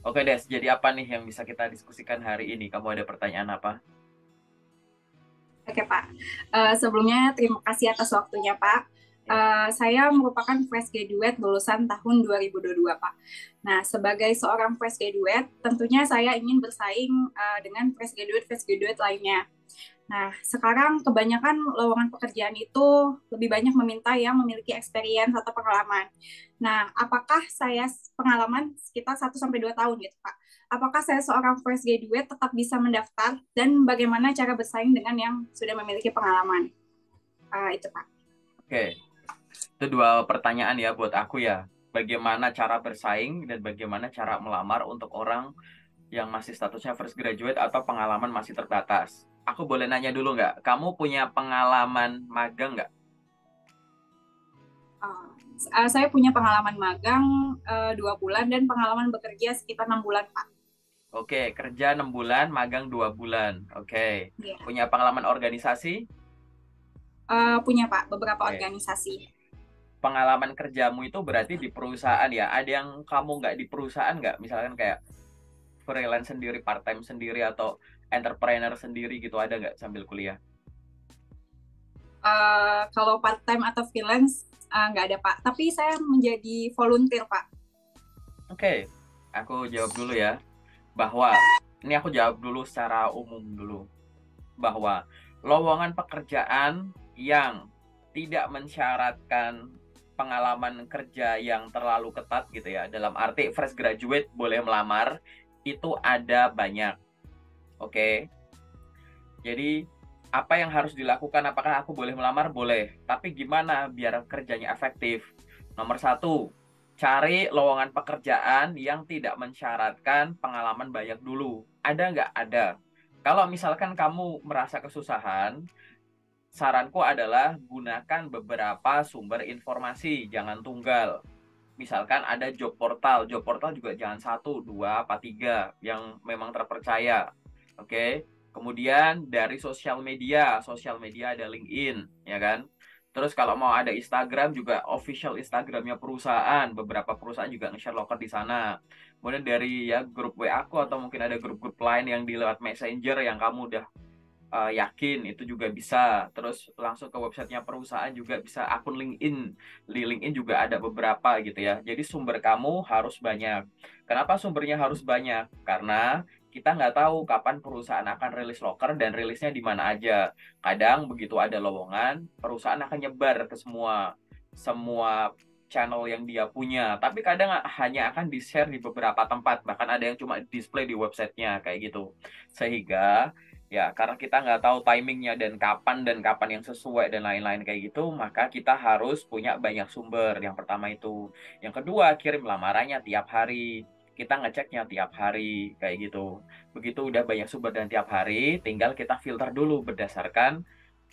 Oke, Des. Jadi apa nih yang bisa kita diskusikan hari ini? Kamu ada pertanyaan apa? Oke Pak, sebelumnya terima kasih atas waktunya Pak. Ya. Saya merupakan fresh graduate lulusan tahun 2022 Pak. Nah, sebagai seorang fresh graduate, tentunya saya ingin bersaing dengan fresh graduate lainnya. Nah, sekarang kebanyakan lowongan pekerjaan itu lebih banyak meminta yang memiliki experience atau pengalaman. Nah, apakah saya pengalaman sekitar 1 sampai 2 tahun gitu, Pak? Apakah saya seorang fresh graduate tetap bisa mendaftar dan bagaimana cara bersaing dengan yang sudah memiliki pengalaman? Itu, Pak. Oke, itu dua pertanyaan ya buat aku ya. Bagaimana cara bersaing dan bagaimana cara melamar untuk orang yang masih statusnya fresh graduate atau pengalaman masih terbatas. Aku boleh nanya dulu nggak? Kamu punya pengalaman magang nggak? Uh, saya punya pengalaman magang 2 bulan dan pengalaman bekerja sekitar 6 bulan, Pak. Oke, kerja 6 bulan, magang 2 bulan. Oke, Ya. punya pengalaman organisasi? Punya, Pak, beberapa Oke, organisasi. pengalaman kerjamu itu berarti di perusahaan ya. Ada yang kamu nggak di perusahaan nggak? Misalkan kayak freelance sendiri, part time sendiri atau entrepreneur sendiri gitu ada nggak sambil kuliah? Kalau part time atau freelance nggak ada Pak. Tapi saya menjadi volunteer Pak. Oke, aku jawab dulu ya. Bahwa ini aku jawab dulu secara umum dulu bahwa lowongan pekerjaan yang tidak mensyaratkan pengalaman kerja yang terlalu ketat gitu ya. Dalam arti fresh graduate boleh melamar itu ada banyak. Oke. Jadi apa yang harus dilakukan? Apakah aku boleh melamar? Boleh. Tapi gimana biar kerjanya efektif? Nomor satu, cari lowongan pekerjaan yang tidak mensyaratkan pengalaman banyak dulu. Ada nggak? Ada. Kalau misalkan kamu merasa kesusahan, saranku adalah gunakan beberapa sumber informasi, jangan tunggal. Misalkan ada job portal juga jangan satu, dua, apa tiga yang memang terpercaya. Oke. Kemudian dari sosial media ada LinkedIn, ya kan? Terus kalau mau ada Instagram juga official Instagramnya perusahaan, beberapa perusahaan juga nge-share loker di sana. Kemudian dari ya grup WA aku atau mungkin ada grup-grup lain yang di lewat Messenger yang kamu udah yakin itu juga bisa. Terus langsung ke websitenya perusahaan juga bisa, akun LinkedIn. Di LinkedIn juga ada beberapa gitu ya. Jadi sumber kamu harus banyak. Kenapa sumbernya harus banyak? Karena kita nggak tahu kapan perusahaan akan rilis loker dan rilisnya di mana aja. Kadang begitu ada lowongan, perusahaan akan nyebar ke semua semua channel yang dia punya. Tapi kadang hanya akan di-share di beberapa tempat. Bahkan ada yang cuma display di websitenya kayak gitu. Sehingga ya, karena kita nggak tahu timingnya dan kapan yang sesuai dan lain-lain kayak gitu, maka kita harus punya banyak sumber. Yang pertama itu. Yang kedua, kirim lamarannya tiap hari. Kita ngeceknya tiap hari kayak gitu. Begitu udah banyak sumber dan tiap hari, tinggal kita filter dulu berdasarkan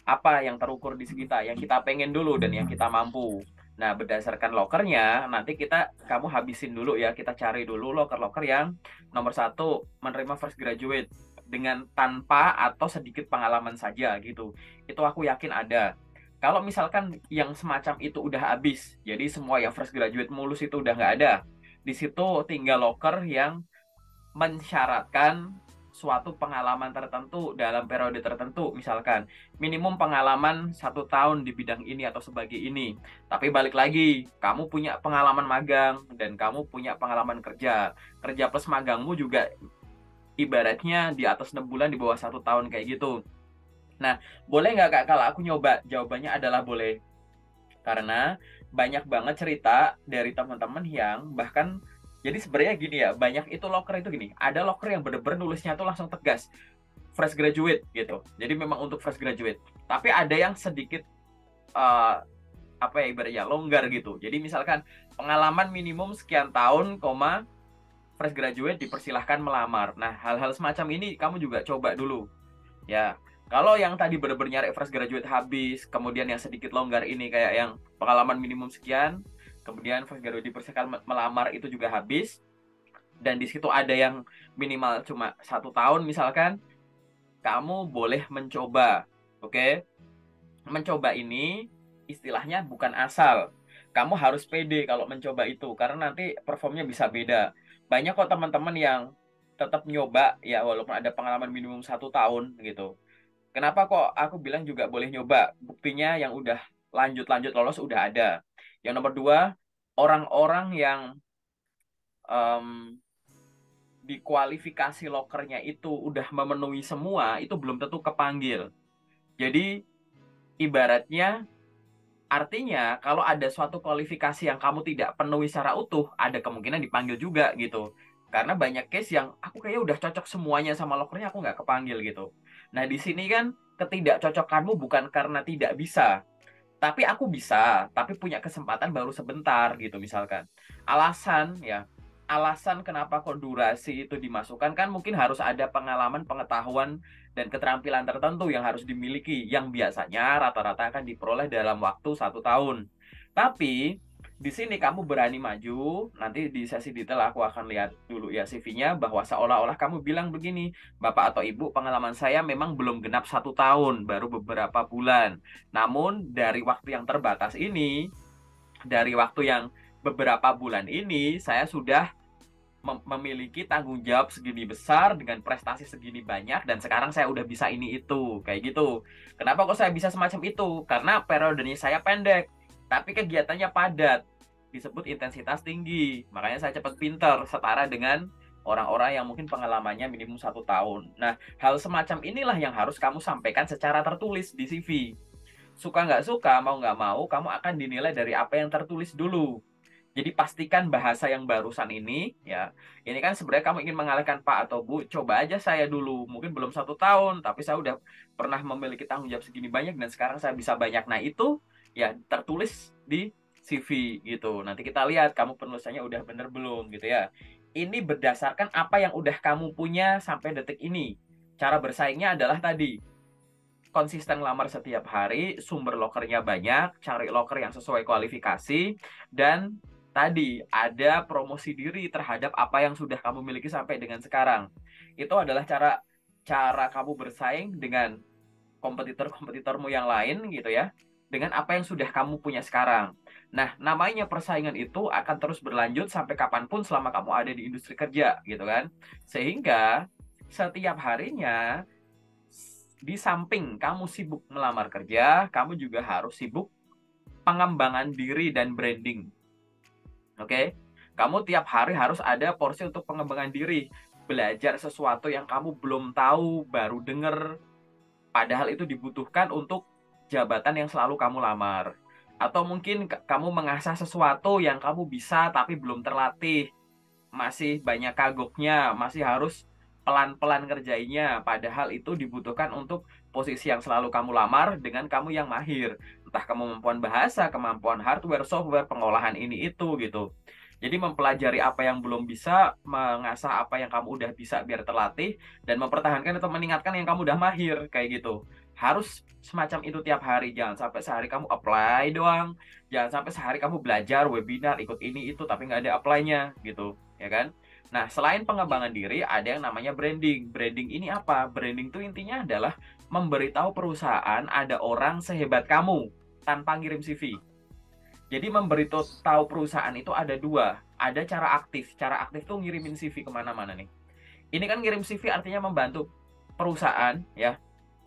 apa yang terukur di kita, yang kita pengen dulu dan yang kita mampu. Nah, berdasarkan lokernya, nanti kamu habisin dulu ya, kita cari dulu loker-loker yang nomor satu, menerima fresh graduate dengan tanpa atau sedikit pengalaman saja gitu. Itu aku yakin ada. Kalau misalkan yang semacam itu udah habis, jadi semua yang fresh graduate mulus itu udah nggak ada. Di situ tinggal loker yang mensyaratkan suatu pengalaman tertentu dalam periode tertentu, misalkan minimum pengalaman 1 tahun di bidang ini atau sebagai ini. Tapi balik lagi, kamu punya pengalaman magang dan kamu punya pengalaman kerja. Kerja plus magangmu juga ibaratnya di atas 6 bulan, di bawah 1 tahun kayak gitu. Nah, boleh nggak Kak kalau aku nyoba? Jawabannya adalah boleh. Karena banyak banget cerita dari teman-teman yang bahkan jadi sebenarnya gini ya, banyak itu loker itu gini, ada loker yang bener-bener nulisnya tuh langsung tegas, fresh graduate gitu. Jadi memang untuk fresh graduate. Tapi ada yang sedikit uh, apa ya ibaratnya longgar gitu. Jadi misalkan pengalaman minimum sekian tahun, fresh graduate dipersilahkan melamar. Nah, hal-hal semacam ini kamu juga coba dulu. Ya, kalau yang tadi benar-benar nyari fresh graduate habis, kemudian yang sedikit longgar ini kayak yang pengalaman minimum sekian, kemudian fresh graduate dipersilakan melamar itu juga habis, dan di situ ada yang minimal cuma 1 tahun misalkan, kamu boleh mencoba, oke? Mencoba ini istilahnya bukan asal. Kamu harus pede kalau mencoba itu karena nanti performnya bisa beda. Banyak kok teman-teman yang tetap nyoba ya walaupun ada pengalaman minimum 1 tahun gitu. Kenapa kok aku bilang juga boleh nyoba? Buktinya yang udah lanjut-lanjut lolos udah ada. Yang nomor dua, orang-orang yang em, di kualifikasi lokernya itu udah memenuhi semua, itu belum tentu kepanggil. Jadi ibaratnya artinya kalau ada suatu kualifikasi yang kamu tidak penuhi secara utuh, ada kemungkinan dipanggil juga gitu. Karena banyak case yang aku kayaknya udah cocok semuanya sama lokernya, aku nggak kepanggil gitu. Nah di sini kan ketidakcocokanmu bukan karena tidak bisa, tapi aku bisa, tapi punya kesempatan baru sebentar gitu misalkan. Alasan ya, alasan kenapa kok durasi itu dimasukkan kan mungkin harus ada pengalaman, pengetahuan, dan keterampilan tertentu yang harus dimiliki, yang biasanya rata-rata akan diperoleh dalam waktu 1 tahun. Tapi di sini kamu berani maju, nanti di sesi detail aku akan lihat dulu ya CV-nya, bahwa seolah-olah kamu bilang begini, Bapak atau Ibu, pengalaman saya memang belum genap 1 tahun, baru beberapa bulan. Namun dari waktu yang terbatas ini, dari waktu yang beberapa bulan ini, saya sudah memiliki tanggung jawab segini besar dengan prestasi segini banyak dan sekarang saya udah bisa ini itu kayak gitu. Kenapa kok saya bisa semacam itu? Karena periodenya saya pendek, tapi kegiatannya padat, disebut intensitas tinggi. Makanya saya cepat pinter setara dengan orang-orang yang mungkin pengalamannya minimum 1 tahun. Nah, hal semacam inilah yang harus kamu sampaikan secara tertulis di CV. Suka nggak suka, mau nggak mau, kamu akan dinilai dari apa yang tertulis dulu. Jadi pastikan bahasa yang barusan ini, ya, ini kan sebenarnya kamu ingin mengalihkan Pak atau Bu, coba aja saya dulu, mungkin belum 1 tahun, tapi saya udah pernah memiliki tanggung jawab segini banyak dan sekarang saya bisa banyak. Nah itu ya tertulis di CV gitu. Nanti kita lihat kamu penulisannya udah bener belum gitu ya. Ini berdasarkan apa yang udah kamu punya sampai detik ini. Cara bersaingnya adalah tadi, konsisten lamar setiap hari, sumber lokernya banyak, cari loker yang sesuai kualifikasi, dan tadi ada promosi diri terhadap apa yang sudah kamu miliki sampai dengan sekarang. Itu adalah cara cara kamu bersaing dengan kompetitor-kompetitormu yang lain gitu ya, dengan apa yang sudah kamu punya sekarang. Nah, namanya persaingan itu akan terus berlanjut sampai kapanpun selama kamu ada di industri kerja gitu kan. Sehingga setiap harinya di samping kamu sibuk melamar kerja, kamu juga harus sibuk pengembangan diri dan branding. Oke? Kamu tiap hari harus ada porsi untuk pengembangan diri. Belajar sesuatu yang kamu belum tahu, baru denger, padahal itu dibutuhkan untuk jabatan yang selalu kamu lamar. Atau mungkin kamu mengasah sesuatu yang kamu bisa tapi belum terlatih, masih banyak kagoknya, masih harus pelan-pelan kerjainya, padahal itu dibutuhkan untuk posisi yang selalu kamu lamar dengan kamu yang mahir. Entah kemampuan bahasa, kemampuan hardware, software, pengolahan ini itu gitu. Jadi mempelajari apa yang belum bisa, mengasah apa yang kamu udah bisa biar terlatih, dan mempertahankan atau meningkatkan yang kamu udah mahir, kayak gitu. Harus semacam itu tiap hari, jangan sampai sehari kamu apply doang, jangan sampai sehari kamu belajar, webinar, ikut ini itu, tapi nggak ada apply-nya gitu ya kan? Nah, selain pengembangan diri, ada yang namanya branding. Branding ini apa? Branding itu intinya adalah memberitahu perusahaan ada orang sehebat kamu tanpa ngirim CV. Jadi memberitahu perusahaan itu ada dua. Ada cara aktif. Cara aktif tuh ngirimin CV kemana-mana nih. Ini kan ngirim CV artinya membantu perusahaan ya,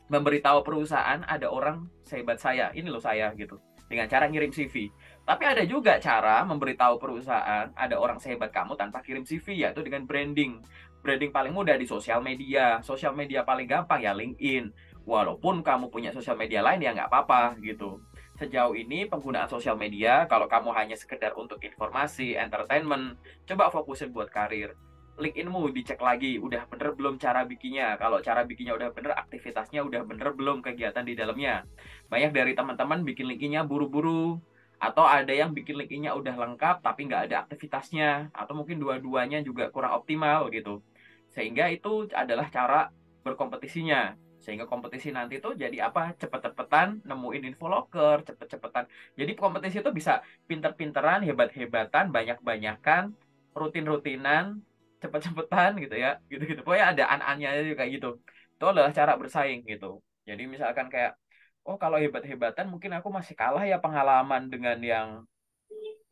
memberitahu perusahaan ada orang sehebat saya, ini loh saya gitu, dengan cara ngirim CV. Tapi ada juga cara memberitahu perusahaan ada orang sehebat kamu tanpa kirim CV, yaitu dengan branding. Branding paling mudah di sosial media. Sosial media paling gampang ya LinkedIn. Walaupun kamu punya sosial media lain ya nggak apa-apa gitu. Sejauh ini penggunaan sosial media, kalau kamu hanya sekedar untuk informasi, entertainment, coba fokusin buat karir. LinkedIn-mu dicek lagi, udah bener belum cara bikinnya. Kalau cara bikinnya udah bener, aktivitasnya udah bener belum, kegiatan di dalamnya. Banyak dari teman-teman bikin LinkedIn-nya buru-buru, atau ada yang bikin LinkedIn-nya udah lengkap tapi nggak ada aktivitasnya, atau mungkin dua-duanya juga kurang optimal gitu. Sehingga itu adalah cara berkompetisinya. Sehingga kompetisi nanti tuh jadi apa? Cepet-cepetan nemuin info loker, cepet-cepetan. Jadi kompetisi itu bisa pinter-pinteran, hebat-hebatan, banyak-banyakan, rutin-rutinan, cepet-cepetan gitu ya, gitu-gitu. Pokoknya ada an-annya kayak gitu. Itu adalah cara bersaing gitu. Jadi misalkan kayak, oh kalau hebat-hebatan mungkin aku masih kalah ya pengalaman dengan yang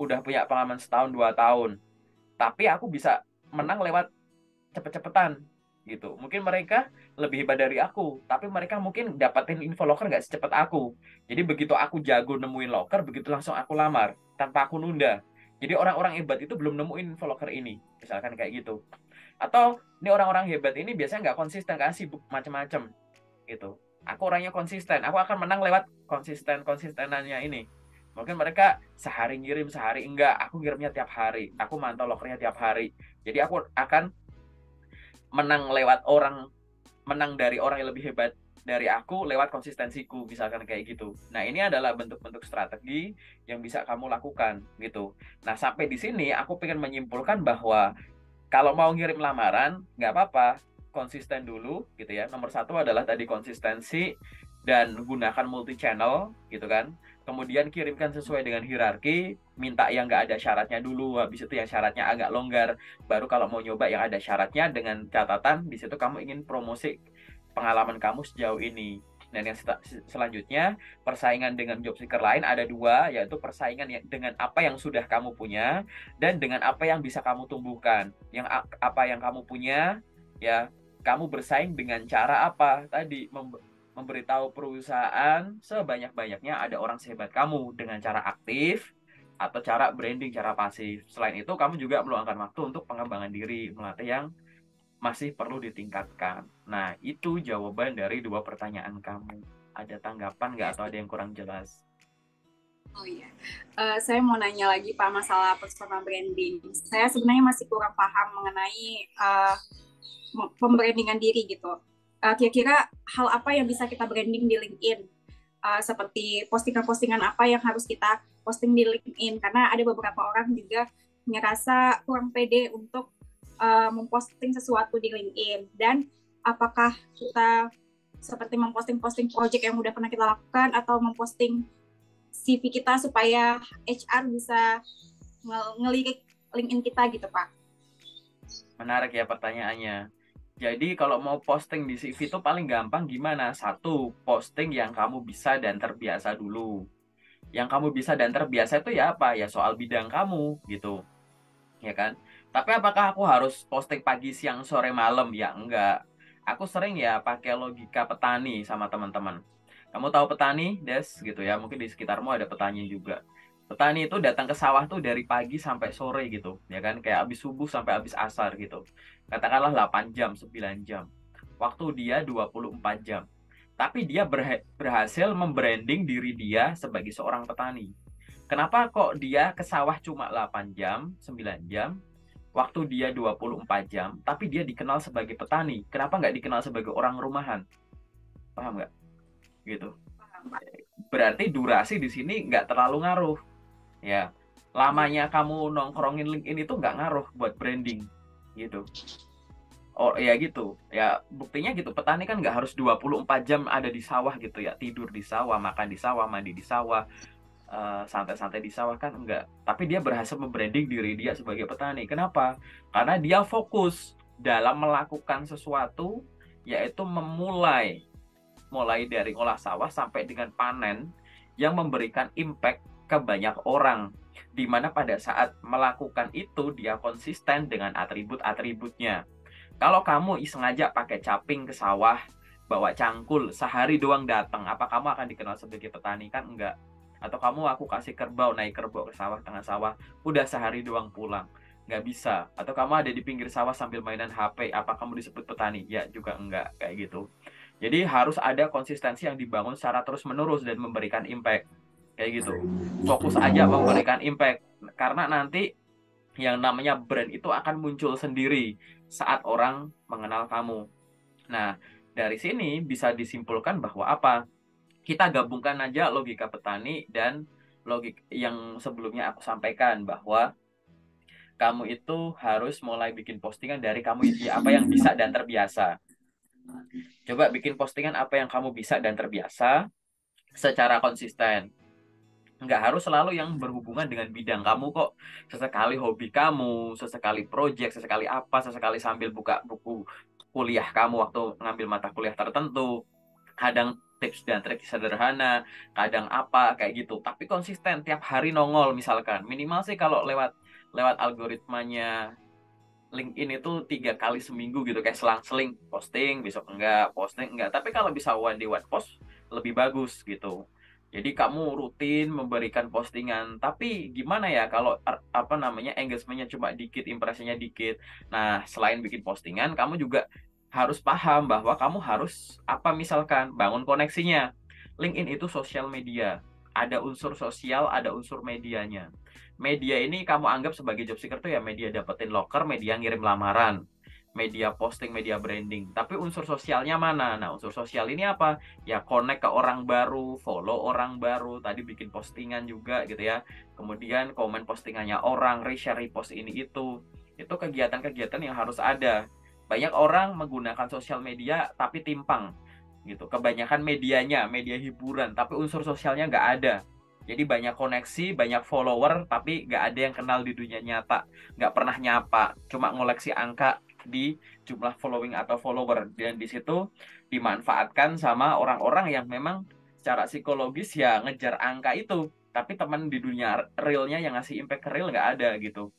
udah punya pengalaman setahun 2 tahun, tapi aku bisa menang lewat cepet-cepetan gitu. Mungkin mereka lebih hebat dari aku, tapi mereka mungkin dapatin info loker nggak secepat aku. Jadi begitu aku jago nemuin loker, begitu langsung aku lamar tanpa aku nunda. Jadi orang-orang hebat itu belum nemuin info loker ini, misalkan kayak gitu. Atau ini orang-orang hebat ini biasanya nggak konsisten, kan sibuk macem-macem gitu. Aku orangnya konsisten, aku akan menang lewat konsistenannya ini. Mungkin mereka sehari ngirim, sehari enggak, aku ngirimnya tiap hari, aku mantau lokernya tiap hari. Jadi aku akan menang dari orang yang lebih hebat dari aku lewat konsistensiku, misalkan kayak gitu. Nah, ini adalah bentuk-bentuk strategi yang bisa kamu lakukan gitu. Nah, sampai di sini aku pengen menyimpulkan bahwa kalau mau ngirim lamaran nggak apa-apa, konsisten dulu gitu ya. Nomor satu adalah tadi konsistensi dan gunakan multi channel gitu kan. Kemudian kirimkan sesuai dengan hierarki, minta yang nggak ada syaratnya dulu, habis itu yang syaratnya agak longgar, baru kalau mau nyoba yang ada syaratnya, dengan catatan di situ kamu ingin promosi pengalaman kamu sejauh ini. Dan yang selanjutnya, persaingan dengan job seeker lain ada dua, yaitu persaingan dengan apa yang sudah kamu punya dan dengan apa yang bisa kamu tumbuhkan. Yang apa yang kamu punya, ya kamu bersaing dengan cara apa? Tadi memberitahu perusahaan sebanyak-banyaknya ada orang sehebat kamu dengan cara aktif atau cara branding, cara pasif. Selain itu, kamu juga meluangkan waktu untuk pengembangan diri, melatih yang masih perlu ditingkatkan. Nah, itu jawaban dari 2 pertanyaan kamu. Ada tanggapan nggak atau ada yang kurang jelas? Oh iya, saya mau nanya lagi Pak masalah personal branding. Saya sebenarnya masih kurang paham mengenai pembrandingan diri gitu. Kira-kira hal apa yang bisa kita branding di LinkedIn? Seperti postingan-postingan apa yang harus kita posting di LinkedIn? Karena ada beberapa orang juga ngerasa kurang pede untuk memposting sesuatu di LinkedIn. Dan apakah kita seperti memposting-posting project yang udah pernah kita lakukan atau memposting CV kita supaya HR bisa ngelirik LinkedIn kita gitu Pak? Menarik ya pertanyaannya. Jadi kalau mau posting di CV itu paling gampang gimana? Satu, posting yang kamu bisa dan terbiasa dulu. Yang kamu bisa dan terbiasa itu ya apa? Ya soal bidang kamu gitu. Ya kan? Tapi apakah aku harus posting pagi, siang, sore, malam? Ya enggak. Aku sering ya pakai logika petani sama teman-teman. Kamu tahu petani, Des, gitu ya. Mungkin di sekitarmu ada petani juga. Petani itu datang ke sawah tuh dari pagi sampai sore gitu, ya kan? Kayak habis subuh sampai habis asar gitu. Katakanlah 8 jam, 9 jam. Waktu dia 24 jam. Tapi dia berhasil membranding diri dia sebagai seorang petani. Kenapa kok dia ke sawah cuma 8 jam, 9 jam, waktu dia 24 jam, tapi dia dikenal sebagai petani? Kenapa nggak dikenal sebagai orang rumahan? Paham nggak? Gitu. Berarti durasi di sini nggak terlalu ngaruh. Ya, lamanya kamu nongkrongin LinkedIn itu nggak ngaruh buat branding. Gitu. Oh ya gitu, ya buktinya gitu, petani kan nggak harus 24 jam ada di sawah gitu ya, tidur di sawah, makan di sawah, mandi di sawah, santai-santai di sawah kan enggak. Tapi dia berhasil membranding diri dia sebagai petani. Kenapa? Karena dia fokus dalam melakukan sesuatu, yaitu mulai dari olah sawah sampai dengan panen yang memberikan impact ke banyak orang. Di mana pada saat melakukan itu dia konsisten dengan atribut-atributnya. Kalau kamu sengaja pakai caping ke sawah, bawa cangkul, sehari doang datang, apa kamu akan dikenal sebagai petani? Kan enggak. Atau kamu aku kasih kerbau, naik kerbau ke sawah, tengah sawah, udah sehari doang pulang. Nggak bisa. Atau kamu ada di pinggir sawah sambil mainan HP, apa kamu disebut petani? Ya juga enggak, kayak gitu. Jadi harus ada konsistensi yang dibangun secara terus-menerus dan memberikan impact. Kayak gitu. Fokus aja memberikan impact. Karena nanti yang namanya brand itu akan muncul sendiri saat orang mengenal kamu. Nah, dari sini bisa disimpulkan bahwa apa? Kita gabungkan aja logika petani dan logik yang sebelumnya aku sampaikan, bahwa kamu itu harus mulai bikin postingan dari kamu apa yang bisa dan terbiasa. Coba bikin postingan apa yang kamu bisa dan terbiasa secara konsisten. Nggak harus selalu yang berhubungan dengan bidang kamu kok. Sesekali hobi kamu, sesekali project, sesekali apa, sesekali sambil buka buku kuliah kamu waktu ngambil mata kuliah tertentu. Kadang tips dan trik sederhana, kadang apa kayak gitu. Tapi konsisten tiap hari nongol misalkan. Minimal sih kalau lewat lewat algoritmanya LinkedIn itu 3 kali seminggu gitu, kayak selang-seling posting, besok enggak, posting enggak. Tapi kalau bisa one day one post lebih bagus gitu. Jadi kamu rutin memberikan postingan, tapi gimana ya kalau apa namanya engagementnya cuma dikit, impresinya dikit. Nah, selain bikin postingan, kamu juga harus paham bahwa kamu harus apa misalkan bangun koneksinya. LinkedIn itu sosial media, ada unsur sosial, ada unsur medianya. Media ini kamu anggap sebagai job seeker tuh ya media dapetin loker, media ngirim lamaran, media posting, media branding. Tapi unsur sosialnya mana? Nah, unsur sosial ini apa? Ya connect ke orang baru, follow orang baru, tadi bikin postingan juga gitu ya. Kemudian komen postingannya orang, reshare, repost ini itu. Itu kegiatan-kegiatan yang harus ada. Banyak orang menggunakan sosial media tapi timpang gitu. Kebanyakan medianya, media hiburan, tapi unsur sosialnya nggak ada. Jadi banyak koneksi, banyak follower, tapi nggak ada yang kenal di dunia nyata. Nggak pernah nyapa, cuma ngoleksi angka di jumlah following atau follower. Dan di situ dimanfaatkan sama orang-orang yang memang secara psikologis ya ngejar angka itu. Tapi teman di dunia realnya yang ngasih impact real nggak ada gitu.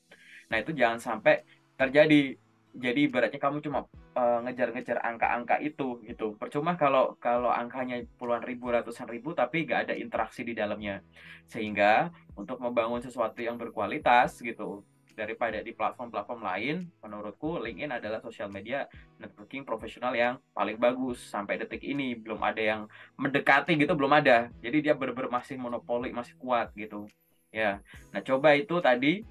Nah, itu jangan sampai terjadi. Jadi ibaratnya kamu cuma ngejar-ngejar angka-angka itu gitu. Percuma kalau kalau angkanya puluhan ribu, ratusan ribu tapi nggak ada interaksi di dalamnya. Sehingga untuk membangun sesuatu yang berkualitas gitu daripada di platform-platform lain, menurutku LinkedIn adalah sosial media networking profesional yang paling bagus. Sampai detik ini belum ada yang mendekati gitu, belum ada. Jadi dia benar-benar masih monopoli, masih kuat gitu. Ya. Nah, coba itu tadi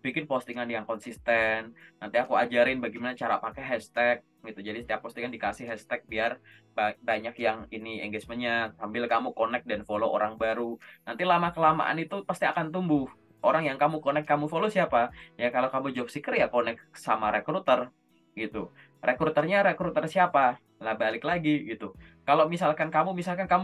bikin postingan yang konsisten. Nanti aku ajarin bagaimana cara pakai hashtag gitu. Jadi setiap postingan dikasih hashtag biar banyak yang ini engagementnya. Sambil kamu connect dan follow orang baru. Nanti lama kelamaan itu pasti akan tumbuh. Orang yang kamu connect, kamu follow siapa? Ya kalau kamu job seeker ya connect sama recruiter gitu. Rekruternya rekruter siapa? Lah balik lagi gitu. Kalau misalkan kamu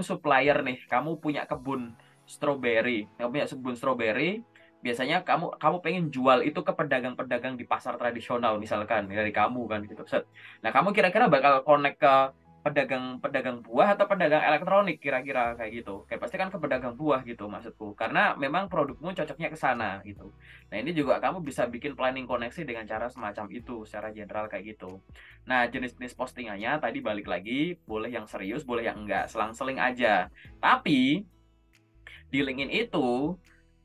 supplier nih, kamu punya kebun strawberry, kamu punya kebun strawberry, biasanya kamu kamu pengen jual itu ke pedagang-pedagang di pasar tradisional misalkan dari kamu kan gitu. Set. Nah, kamu kira-kira bakal connect ke pedagang-pedagang buah atau pedagang elektronik kira-kira kayak gitu. Kayak pasti kan ke pedagang buah gitu maksudku. Karena memang produkmu cocoknya ke sana gitu. Nah, ini juga kamu bisa bikin planning koneksi dengan cara semacam itu secara general kayak gitu. Nah, jenis-jenis postingannya tadi balik lagi, boleh yang serius, boleh yang enggak, selang-seling aja. Tapi di LinkedIn itu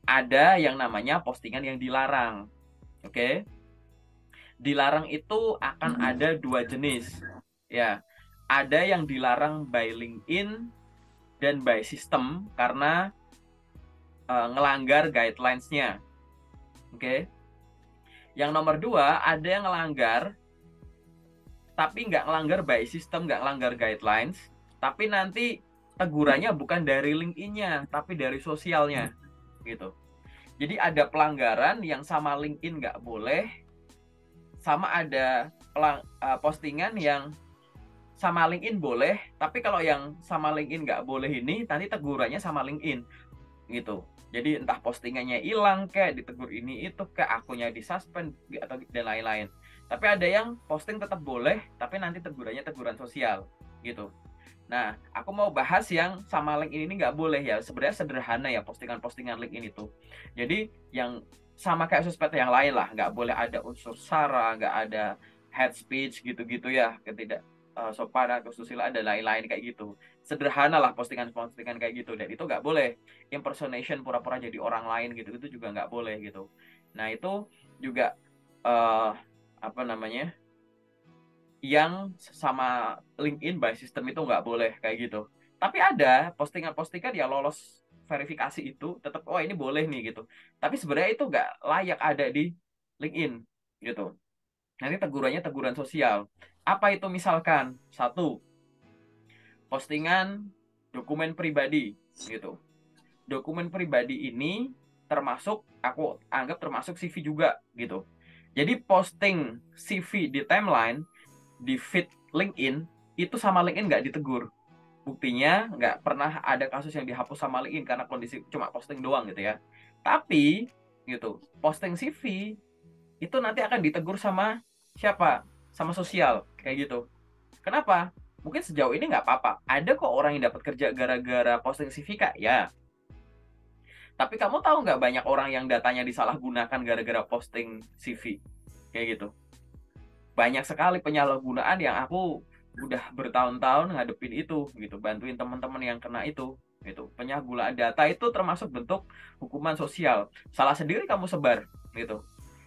ada yang namanya postingan yang dilarang. Oke, dilarang itu akan ada dua jenis. Ya, ada yang dilarang by LinkedIn dan by system karena ngelanggar guidelines-nya. Oke, yang nomor dua ada yang ngelanggar tapi nggak ngelanggar by system, nggak ngelanggar guidelines, tapi nanti tegurannya bukan dari LinkedIn-nya, tapi dari sosialnya, gitu. Jadi ada pelanggaran yang sama LinkedIn nggak boleh, sama ada postingan yang sama LinkedIn boleh, tapi kalau yang sama LinkedIn nggak boleh ini, nanti tegurannya sama LinkedIn, gitu. Jadi entah postingannya hilang, kayak ditegur ini itu, kayak akunnya disuspend atau dan lain-lain. Tapi ada yang posting tetap boleh, tapi nanti tegurannya teguran sosial, gitu. Nah, aku mau bahas yang sama LinkedIn ini nggak boleh ya. Sebenarnya sederhana ya postingan-postingan LinkedIn itu. Jadi yang sama kayak sosmed yang lain lah, nggak boleh ada unsur sara, nggak ada hate speech gitu-gitu ya, ketidak sopan, kesusila, ada lain-lain kayak gitu. Sederhana lah postingan-postingan kayak gitu, dan itu nggak boleh. Impersonation, pura-pura jadi orang lain gitu, itu juga nggak boleh gitu. Nah, itu juga apa namanya? Yang sama LinkedIn by system itu nggak boleh kayak gitu. Tapi ada postingan-postingan ya lolos verifikasi itu tetap oh ini boleh nih gitu. Tapi sebenarnya itu nggak layak ada di LinkedIn gitu. Nanti tegurannya teguran sosial. Apa itu misalkan? Satu, postingan dokumen pribadi gitu. Dokumen pribadi ini termasuk aku anggap termasuk CV juga gitu. Jadi posting CV di timeline di feed LinkedIn itu sama LinkedIn nggak ditegur. Buktinya nggak pernah ada kasus yang dihapus sama LinkedIn karena kondisi cuma posting doang gitu ya. Tapi gitu, posting CV itu nanti akan ditegur sama siapa? Sama sosial kayak gitu. Kenapa? Mungkin sejauh ini nggak apa-apa. Ada kok orang yang dapat kerja gara-gara posting CV, Kak. Ya. Tapi kamu tahu nggak banyak orang yang datanya disalahgunakan gara-gara posting CV? Kayak gitu. Banyak sekali penyalahgunaan yang aku udah bertahun-tahun ngadepin itu gitu, bantuin teman-teman yang kena itu gitu. Penyalahgunaan data itu termasuk bentuk hukuman sosial. Salah sendiri kamu sebar gitu.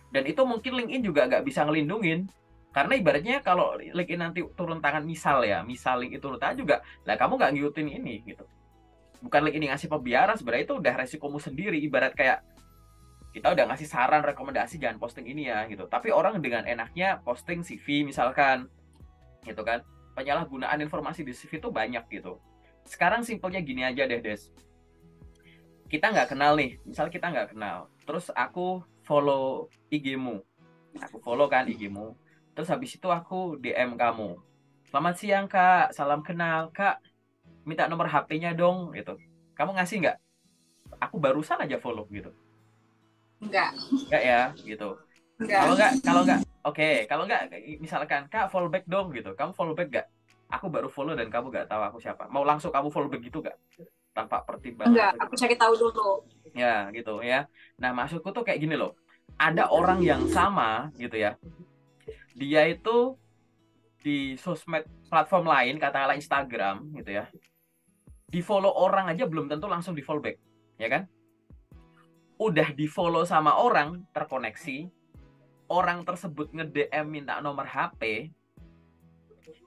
Dan itu mungkin LinkedIn juga nggak bisa ngelindungin. Karena ibaratnya kalau LinkedIn nanti turun tangan, misal LinkedIn turun tangan juga, lah kamu nggak ngikutin ini gitu. Bukan LinkedIn ngasih pembiaran, sebenarnya itu udah resikomu sendiri. Ibarat kayak kita udah ngasih saran, rekomendasi jangan posting ini ya gitu. Tapi orang dengan enaknya posting CV misalkan, gitu kan. Penyalahgunaan informasi di CV itu banyak gitu. Sekarang simpelnya gini aja deh, Des. Kita nggak kenal nih, misal kita nggak kenal. Terus aku follow IG-mu. Aku follow kan IG-mu. Terus habis itu aku DM kamu. Selamat siang, Kak. Salam kenal. Kak, minta nomor HP-nya dong gitu. Kamu ngasih nggak? Aku barusan aja follow gitu. Enggak. Enggak ya, gitu. Enggak. Kalau enggak, oke. Kalau enggak, misalkan, Kak, follow back dong gitu. Kamu follow back nggak? Aku baru follow dan kamu nggak tahu aku siapa. Mau langsung kamu follow back gitu nggak? Tanpa pertimbangan Enggak, atau aku gitu. cari tahu dulu. Ya, gitu ya. Nah, maksudku tuh kayak gini loh. Ada orang yang sama gitu ya. Dia itu di sosmed platform lain, katakanlah Instagram gitu ya. Di follow orang aja belum tentu langsung di follow back, ya kan? Udah di follow sama orang, terkoneksi, orang tersebut nge-DM minta nomor HP,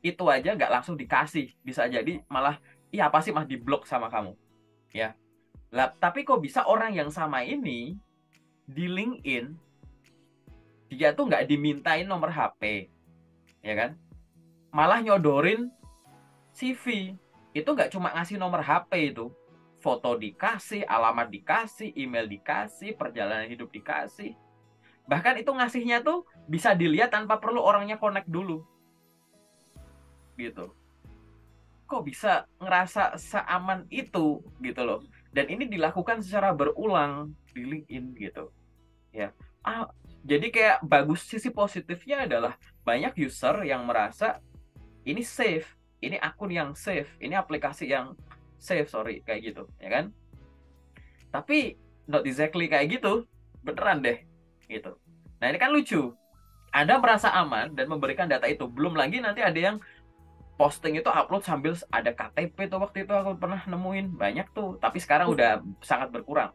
itu aja nggak langsung dikasih, bisa jadi malah iya apa sih, mah diblok sama kamu ya. Lah, tapi kok bisa orang yang sama ini di LinkedIn dia tuh nggak dimintain nomor HP, ya kan, malah nyodorin CV. Itu nggak cuma ngasih nomor HP, itu foto dikasih, alamat dikasih, email dikasih, perjalanan hidup dikasih, bahkan itu ngasihnya tuh bisa dilihat tanpa perlu orangnya connect dulu gitu. Kok bisa ngerasa seaman itu gitu loh. Dan ini dilakukan secara berulang di LinkedIn gitu ya. Jadi kayak bagus, sisi positifnya adalah banyak user yang merasa ini safe, ini akun yang safe, ini aplikasi yang safe, sorry, kayak gitu ya kan. Tapi not exactly kayak gitu beneran deh gitu. Nah, ini kan lucu, Anda merasa aman dan memberikan data itu, belum lagi nanti ada yang posting itu upload sambil ada KTP tuh, waktu itu aku pernah nemuin banyak tuh, tapi sekarang udah sangat berkurang.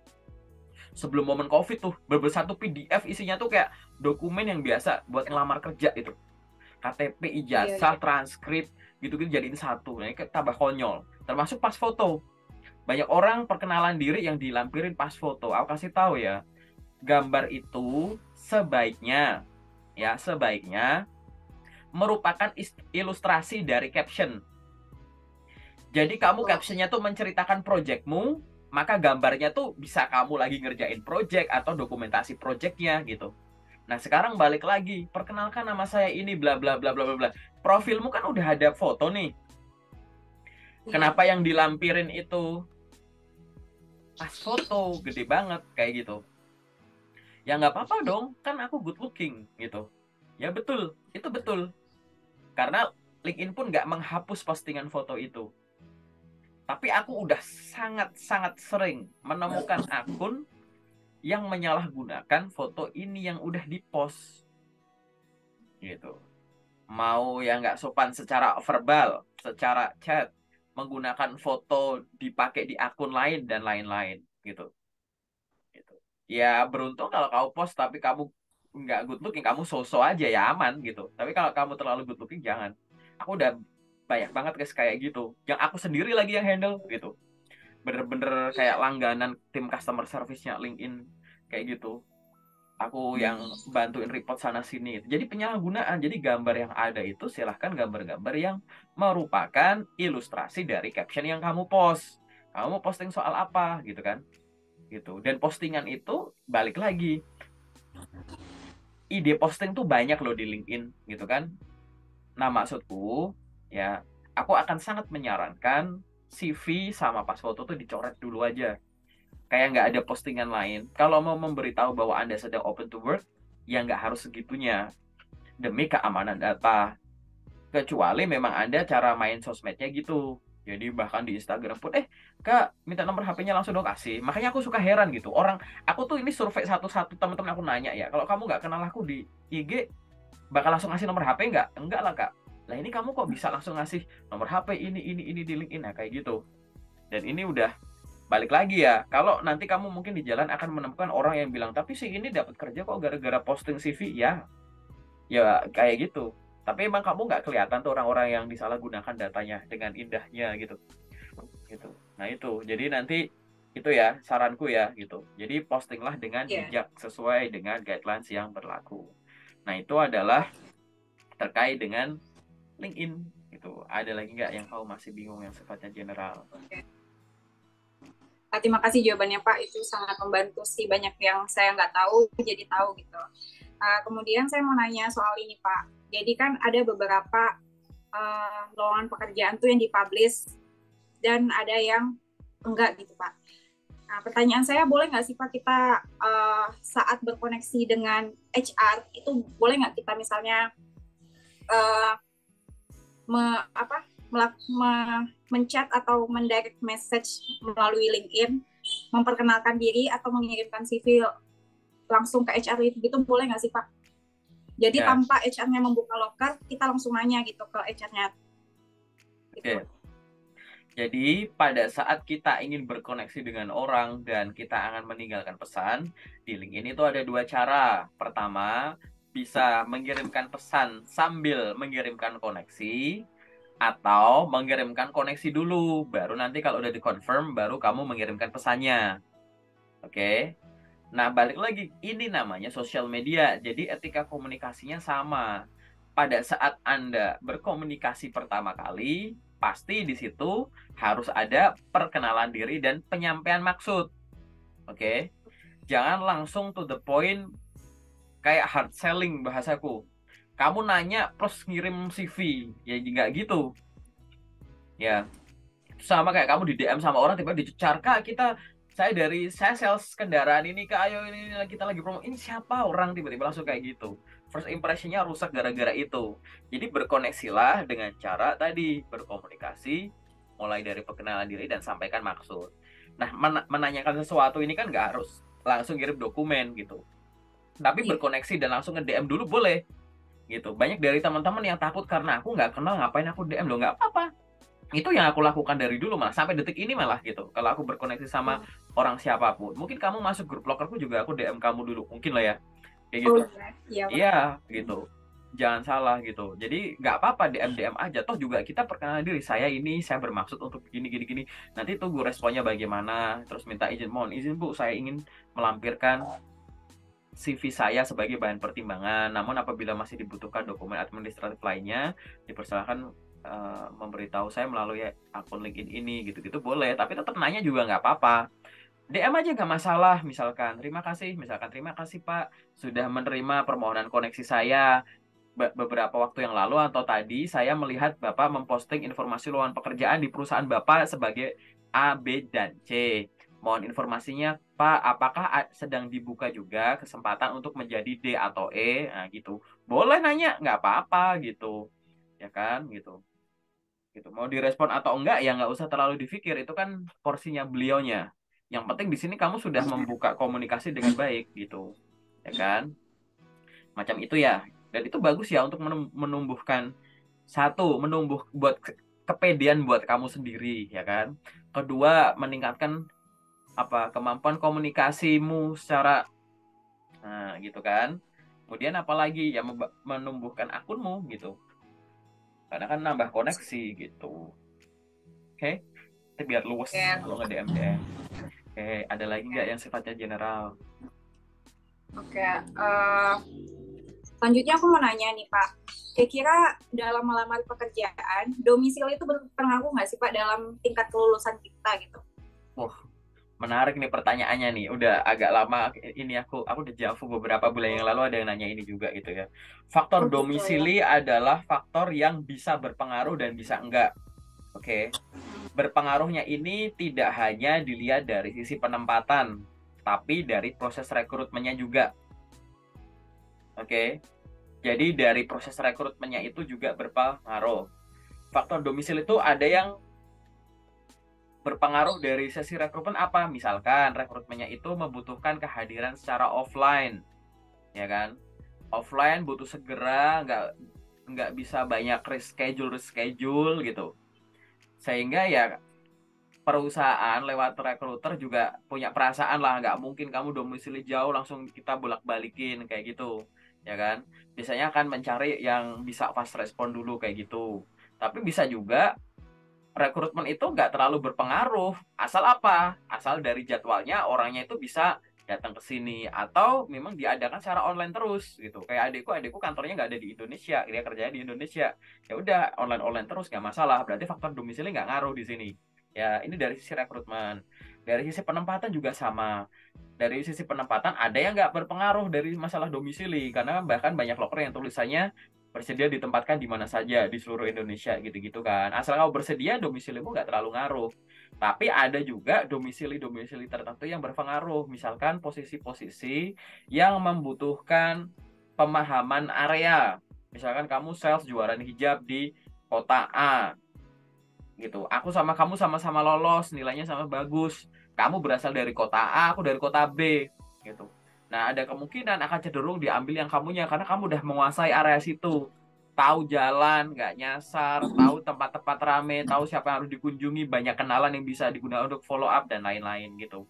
Sebelum momen COVID tuh bener satu PDF isinya tuh kayak dokumen yang biasa buat ngelamar kerja itu. KTP, Iya, ijazah, transkrip gitu-gitu jadiin satu. Nah, ini tambah konyol. Termasuk pas foto. Banyak orang perkenalan diri yang dilampirin pas foto. Aku kasih tahu ya, gambar itu sebaiknya merupakan ilustrasi dari caption. Jadi kamu captionnya tuh menceritakan projectmu, maka gambarnya tuh bisa kamu lagi ngerjain project atau dokumentasi projectnya gitu. Nah, sekarang balik lagi, perkenalkan nama saya ini bla bla bla bla bla. Profilmu kan udah ada foto nih. Kenapa yang dilampirin itu pas foto gede banget kayak gitu? Ya nggak apa-apa dong, kan aku good looking gitu. Ya betul, itu betul. Karena LinkedIn pun nggak menghapus postingan foto itu. Tapi aku udah sangat-sangat sering menemukan akun yang menyalahgunakan foto ini yang udah dipost gitu. Mau yang nggak sopan secara verbal, secara chat, menggunakan foto dipakai di akun lain dan lain-lain gitu. Gitu. Ya beruntung kalau kamu post tapi kamu nggak good looking, kamu so-so aja ya aman gitu. Tapi kalau kamu terlalu good looking jangan. Aku udah banyak banget guys kayak gitu. Yang aku sendiri lagi yang handle gitu. Bener-bener kayak langganan tim customer service-nya LinkedIn kayak gitu. Aku yang bantuin report sana sini. Jadi penyalahgunaan. Jadi gambar yang ada itu silahkan gambar-gambar yang merupakan ilustrasi dari caption yang kamu post. Kamu mau posting soal apa gitu kan? Gitu. Dan postingan itu balik lagi. Ide posting tuh banyak loh di LinkedIn gitu kan. Nah, maksudku ya, aku akan sangat menyarankan CV sama pas foto tuh dicoret dulu aja. Kayak nggak ada postingan lain. Kalau mau memberitahu bahwa Anda sedang open to work, ya nggak harus segitunya. Demi keamanan data. Kecuali memang ada cara main sosmednya gitu. Jadi bahkan di Instagram pun, Kak, minta nomor HP-nya langsung dong kasih. Makanya aku suka heran gitu. Aku tuh ini survei satu-satu teman-teman aku nanya ya. Kalau kamu nggak kenal aku di IG, bakal langsung ngasih nomor HP nggak? Enggak lah, Kak. Lah ini kamu kok bisa langsung ngasih nomor HP ini di LinkedIn, nah kayak gitu. Dan ini udah balik lagi ya. Kalau nanti kamu mungkin di jalan akan menemukan orang yang bilang, tapi si ini dapat kerja kok gara-gara posting CV ya. Ya kayak gitu. Tapi emang kamu nggak kelihatan tuh orang-orang yang disalahgunakan datanya dengan indahnya gitu. Gitu. Nah itu. Jadi nanti itu ya saranku ya gitu. Jadi postinglah dengan Iya. bijak sesuai dengan guidelines yang berlaku. Nah itu adalah terkait dengan LinkedIn gitu. Ada lagi nggak yang kamu masih bingung yang sifatnya general? Oke. Terima kasih jawabannya Pak, itu sangat membantu sih, banyak yang saya nggak tahu jadi tahu gitu. Kemudian saya mau nanya soal ini Pak. Jadi kan ada beberapa lowongan pekerjaan tuh yang dipublish dan ada yang enggak gitu Pak. Nah, pertanyaan saya, boleh nggak sih Pak kita saat berkoneksi dengan HR itu boleh nggak kita misalnya menchat atau mendirect message melalui LinkedIn, memperkenalkan diri atau mengirimkan CV langsung ke HR itu gitu, boleh nggak sih Pak? Jadi Ya. tanpa HR-nya membuka loker, kita langsung nanya gitu ke HR-nya. Gitu. Oke. Jadi pada saat kita ingin berkoneksi dengan orang dan kita akan meninggalkan pesan, di LinkedIn itu ada dua cara. Pertama, bisa mengirimkan pesan sambil mengirimkan koneksi, atau mengirimkan koneksi dulu, baru nanti kalau udah dikonfirm, baru kamu mengirimkan pesannya. Oke? Nah, balik lagi, ini namanya sosial media, jadi etika komunikasinya sama. Pada saat Anda berkomunikasi pertama kali, pasti di situ harus ada perkenalan diri dan penyampaian maksud. Oke? Jangan langsung to the point kayak hard selling bahasaku. Kamu nanya plus ngirim CV, ya nggak gitu. Ya, sama kayak kamu di DM sama orang tiba-tiba dicecar, Kak, saya sales kendaraan ini, Kak, ayo ini kita lagi promo, ini siapa orang, tiba-tiba langsung kayak gitu. First impressionnya rusak gara-gara itu. Jadi berkoneksilah dengan cara tadi berkomunikasi, mulai dari perkenalan diri dan sampaikan maksud. Nah, menanyakan sesuatu ini kan nggak harus langsung kirim dokumen gitu, tapi berkoneksi dan langsung nge-DM dulu boleh gitu. Banyak dari teman-teman yang takut karena aku nggak kenal ngapain aku DM, lo nggak apa-apa. Itu yang aku lakukan dari dulu, malah sampai detik ini malah gitu. Kalau aku berkoneksi sama orang siapapun, mungkin kamu masuk grup lokerku juga aku DM kamu dulu, mungkin lah ya, kayak gitu. Iya gitu, jangan salah gitu. Jadi nggak apa-apa DM aja, toh juga kita perkenalan diri, saya ini saya bermaksud untuk gini gini gini, nanti tunggu responnya bagaimana, terus minta izin, mohon izin Bu, saya ingin melampirkan CV saya sebagai bahan pertimbangan, namun apabila masih dibutuhkan dokumen administratif lainnya, dipersilakan memberitahu saya melalui akun LinkedIn ini, gitu-gitu boleh. Tapi tetap nanya juga nggak apa-apa. DM aja nggak masalah. Misalkan, terima kasih Pak sudah menerima permohonan koneksi saya beberapa waktu yang lalu atau tadi saya melihat Bapak memposting informasi lowongan pekerjaan di perusahaan Bapak sebagai A, B, dan C. Mohon informasinya Pak, apakah sedang dibuka juga kesempatan untuk menjadi D atau E? Nah gitu. Boleh nanya, nggak apa-apa gitu. Ya kan, gitu. Gitu. Mau direspon atau enggak ya nggak usah terlalu dipikir, itu kan porsinya beliaunya. Yang penting di sini kamu sudah membuka komunikasi dengan baik gitu, ya kan? Macam itu ya. Dan itu bagus ya untuk menumbuhkan, satu, buat kepedean buat kamu sendiri, ya kan? Kedua, meningkatkan kemampuan komunikasimu secara gitu kan. Kemudian apalagi ya, menumbuhkan akunmu gitu. Karena kan nambah koneksi gitu. Oke, itu biar luwes kalau nge-DM DM. Oke, ada lagi nggak yang sifatnya general? Oke, selanjutnya aku mau nanya nih Pak, kira-kira dalam melamar pekerjaan, domisili itu berpengaruh nggak sih Pak dalam tingkat kelulusan kita gitu? Menarik nih pertanyaannya nih. Udah agak lama ini aku udah jawab beberapa bulan yang lalu ada yang nanya ini juga gitu ya. Faktor domisili adalah faktor yang bisa berpengaruh dan bisa enggak. Oke. Berpengaruhnya ini tidak hanya dilihat dari sisi penempatan, tapi dari proses rekrutmennya juga. Oke. Jadi dari proses rekrutmennya itu juga berpengaruh. Faktor domisili itu ada yang berpengaruh dari sesi rekrutmen apa? Misalkan rekrutmennya itu membutuhkan kehadiran secara offline, ya kan? Offline butuh segera, nggak bisa banyak reschedule gitu. Sehingga ya perusahaan lewat recruiter juga punya perasaan lah, nggak mungkin kamu domisili jauh langsung kita bolak-balikin kayak gitu, ya kan? Biasanya akan mencari yang bisa fast respon dulu kayak gitu. Tapi bisa juga rekrutmen itu nggak terlalu berpengaruh. Asal apa? Asal dari jadwalnya orangnya itu bisa datang ke sini atau memang diadakan secara online terus gitu. Kayak adikku kantornya nggak ada di Indonesia, dia kerjanya di Indonesia. Ya udah online terus nggak masalah. Berarti faktor domisili nggak ngaruh di sini. Ya ini dari sisi rekrutmen. Dari sisi penempatan juga sama. Dari sisi penempatan ada yang nggak berpengaruh dari masalah domisili karena bahkan banyak loker yang tulisannya bersedia ditempatkan di mana saja di seluruh Indonesia gitu-gitu kan. Asal kamu bersedia, domisilimu nggak terlalu ngaruh. Tapi ada juga domisili-domisili tertentu yang berpengaruh. Misalkan posisi-posisi yang membutuhkan pemahaman area. Misalkan kamu sales jualan hijab di kota A gitu. Aku sama kamu sama-sama lolos, nilainya sama bagus. Kamu berasal dari kota A, aku dari kota B gitu. Nah, ada kemungkinan akan cenderung diambil yang kamunya karena kamu udah menguasai area situ. Tahu jalan, nggak nyasar, tahu tempat-tempat rame, tahu siapa yang harus dikunjungi, banyak kenalan yang bisa digunakan untuk follow up dan lain-lain gitu.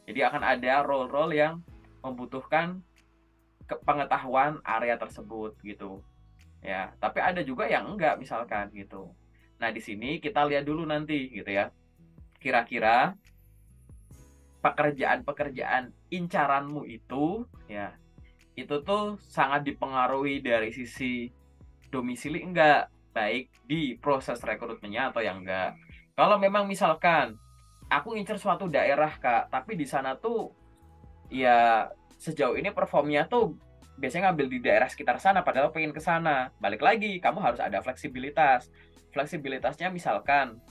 Jadi akan ada role-role yang membutuhkan pengetahuan area tersebut gitu. Ya, tapi ada juga yang enggak misalkan gitu. Nah, di sini kita lihat dulu nanti gitu ya. Kira-kira pekerjaan-pekerjaan incaranmu itu ya, itu tuh sangat dipengaruhi dari sisi domisili enggak, baik di proses rekrutmennya atau yang enggak. Kalau memang misalkan aku ngincer suatu daerah, Kak, tapi di sana tuh ya sejauh ini performnya tuh biasanya ngambil di daerah sekitar sana padahal pengen ke sana. Balik lagi, kamu harus ada fleksibilitas. Fleksibilitasnya misalkan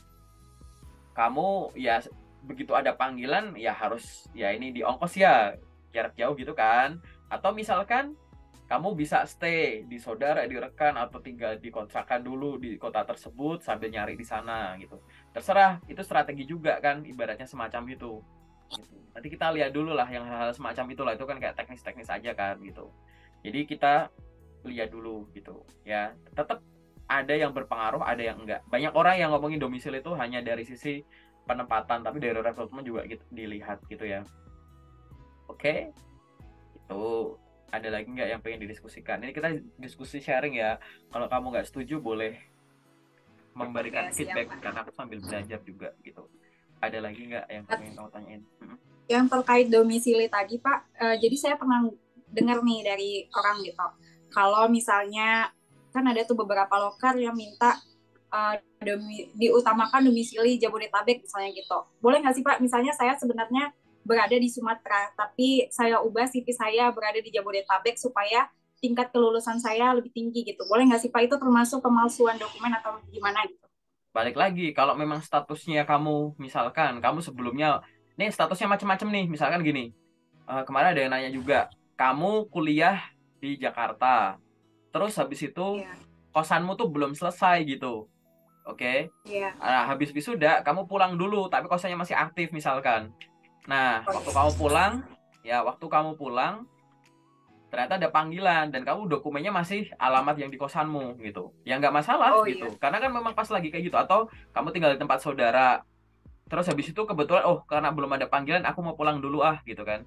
kamu ya begitu ada panggilan ya harus ya ini di ongkos ya jarak jauh gitu kan, atau misalkan kamu bisa stay di saudara, di rekan, atau tinggal di kontrakan dulu di kota tersebut sambil nyari di sana gitu. Terserah, itu strategi juga kan ibaratnya semacam itu gitu. Nanti kita lihat dulu lah yang hal-hal semacam itulah, itu kan kayak teknis-teknis aja kan gitu. Jadi kita lihat dulu gitu ya. Tetap ada yang berpengaruh, ada yang enggak. Banyak orang yang ngomongin domisili itu hanya dari sisi penempatan, tapi dari rekrutmen juga gitu, dilihat gitu ya. Oke, itu ada lagi nggak yang pengen didiskusikan? Ini kita diskusi sharing ya. Kalau kamu nggak setuju boleh memberikan Oke, siap, feedback Pak. karena aku sambil belajar juga gitu. Ada lagi nggak yang pengen kamu tanyain? Yang terkait domisili tadi, Pak, jadi saya pernah dengar nih dari orang gitu. Kalau misalnya kan ada tuh beberapa loker yang minta diutamakan domisili Jabodetabek misalnya gitu. Boleh nggak sih Pak, misalnya saya sebenarnya berada di Sumatera, tapi saya ubah CV saya berada di Jabodetabek supaya tingkat kelulusan saya lebih tinggi gitu. Boleh nggak sih Pak, itu termasuk pemalsuan dokumen atau gimana gitu? Balik lagi, kalau memang statusnya kamu, misalkan kamu sebelumnya, nih statusnya macam-macam nih, misalkan gini, kemarin ada yang nanya juga, kamu kuliah di Jakarta, terus habis itu Iya, kosanmu tuh belum selesai gitu, oke? iya. Nah, habis wisuda, kamu pulang dulu, tapi kosannya masih aktif misalkan. Nah, Oh, waktu iya. kamu pulang, waktu kamu pulang, ternyata ada panggilan dan kamu dokumennya masih alamat yang di kosanmu gitu, ya nggak masalah Oh, iya. gitu, karena kan memang pas lagi kayak gitu, atau kamu tinggal di tempat saudara, terus habis itu kebetulan oh karena belum ada panggilan aku mau pulang dulu gitu kan,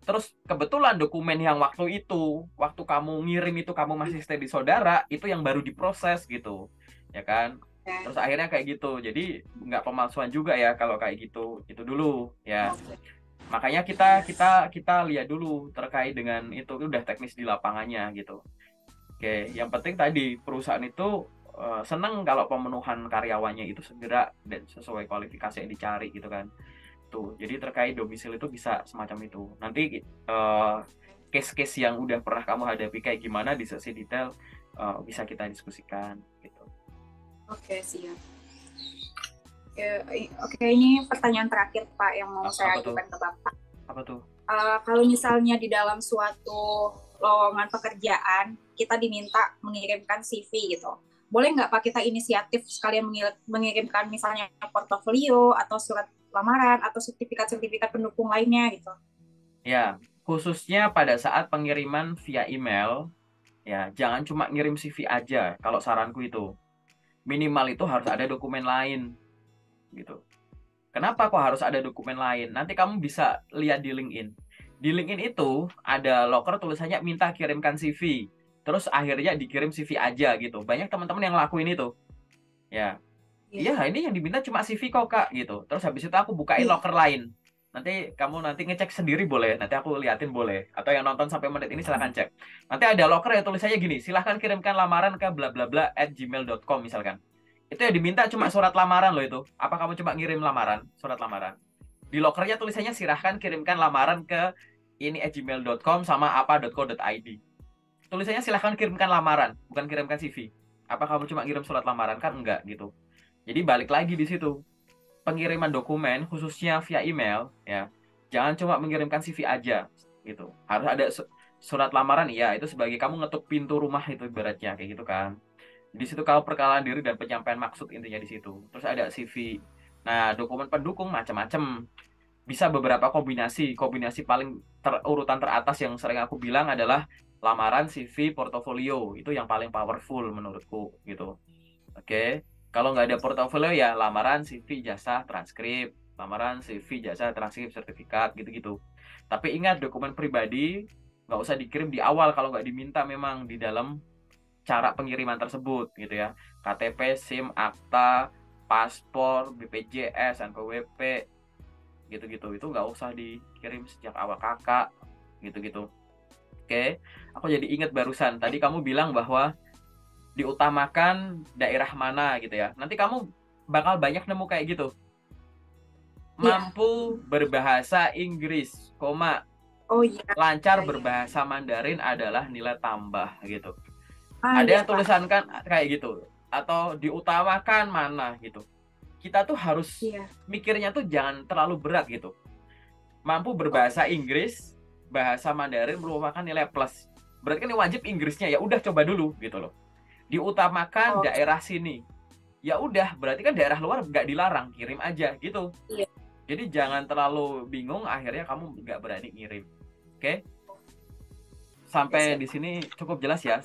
terus kebetulan dokumen yang waktu kamu ngirim itu kamu masih stay di saudara, itu yang baru diproses gitu ya kan, terus Oke. akhirnya kayak gitu, jadi nggak pemalsuan juga ya kalau kayak gitu, itu dulu ya. Oke. Makanya kita lihat dulu terkait dengan itu udah teknis di lapangannya gitu. Oke, yang penting tadi perusahaan itu seneng kalau pemenuhan karyawannya itu segera dan sesuai kualifikasi yang dicari gitu kan. Tuh, jadi terkait domisili itu bisa semacam itu. Nanti case-case yang udah pernah kamu hadapi kayak gimana di sesi detail bisa kita diskusikan gitu. Oke, siap. Oke, ini pertanyaan terakhir Pak yang mau saya Apa tuh? ajukan ke Bapak. Apa tuh? Kalau misalnya di dalam suatu lowongan pekerjaan, kita diminta mengirimkan CV gitu. Boleh nggak Pak kita inisiatif sekalian mengirimkan misalnya portofolio atau surat lamaran atau sertifikat-sertifikat pendukung lainnya gitu? Ya, khususnya pada saat pengiriman via email, ya jangan cuma ngirim CV aja. Kalau saranku itu minimal itu harus ada dokumen lain gitu. Kenapa kok harus ada dokumen lain? Nanti kamu bisa lihat di LinkedIn. Di LinkedIn itu ada loker tulisannya minta kirimkan CV. Terus akhirnya dikirim CV aja gitu. Banyak teman-teman yang lakuin itu. Ya, Iya. iya ini yang diminta cuma CV kok Kak gitu. Terus habis itu aku bukain Iya. loker lain. Nanti kamu nanti ngecek sendiri boleh. Nanti aku liatin boleh. Atau yang nonton sampai menit ini silahkan cek. Nanti ada loker yang tulisannya gini. Silahkan kirimkan lamaran ke bla bla bla @gmail.com misalkan. Itu yang diminta cuma surat lamaran loh itu. Apa kamu cuma ngirim lamaran, surat lamaran? Di lokernya tulisannya silahkan kirimkan lamaran ke ini @gmail.com sama apa.co.id. Tulisannya silahkan kirimkan lamaran, bukan kirimkan CV. Apa kamu cuma ngirim surat lamaran? Kan enggak gitu. Jadi balik lagi di situ. Pengiriman dokumen khususnya via email ya. Jangan cuma mengirimkan CV aja gitu. Harus ada surat lamaran iya itu sebagai kamu ngetuk pintu rumah itu ibaratnya kayak gitu kan. Di situ kalau perkenalan diri dan penyampaian maksud intinya di situ. Terus ada CV. Nah, dokumen pendukung macam-macam. Bisa beberapa kombinasi. Kombinasi paling urutan teratas yang sering aku bilang adalah lamaran, CV, portofolio. Itu yang paling powerful menurutku gitu. Oke. Kalau nggak ada portofolio ya lamaran, CV, jasa, transkrip. Lamaran, CV, jasa, transkrip, sertifikat gitu-gitu. Tapi ingat dokumen pribadi nggak usah dikirim di awal kalau nggak diminta memang di dalam cara pengiriman tersebut gitu ya. KTP, SIM, akta, paspor, BPJS, NPWP gitu-gitu. Itu nggak usah dikirim sejak awal kakak gitu-gitu. Oke, aku jadi ingat barusan tadi kamu bilang bahwa diutamakan daerah mana gitu ya. Nanti kamu bakal banyak nemu kayak gitu. Iya. Mampu berbahasa Inggris, koma, Oh iya. lancar Iya, iya. berbahasa Mandarin adalah nilai tambah gitu. Ah Ada iya yang Pak. tulisan kan kayak gitu atau diutamakan mana gitu. Kita tuh harus Iya. mikirnya tuh jangan terlalu berat gitu. Mampu berbahasa Oke. Inggris, bahasa Mandarin merupakan nilai plus. Berarti kan wajib Inggrisnya ya udah coba dulu gitu loh. Diutamakan Oke. daerah sini. Ya udah, berarti kan daerah luar nggak dilarang, kirim aja gitu. Iya. Jadi jangan terlalu bingung akhirnya kamu nggak berani ngirim. Oke? Oke, Sampai siap di Pak. sini cukup jelas ya.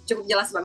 Cukup jelas Bang.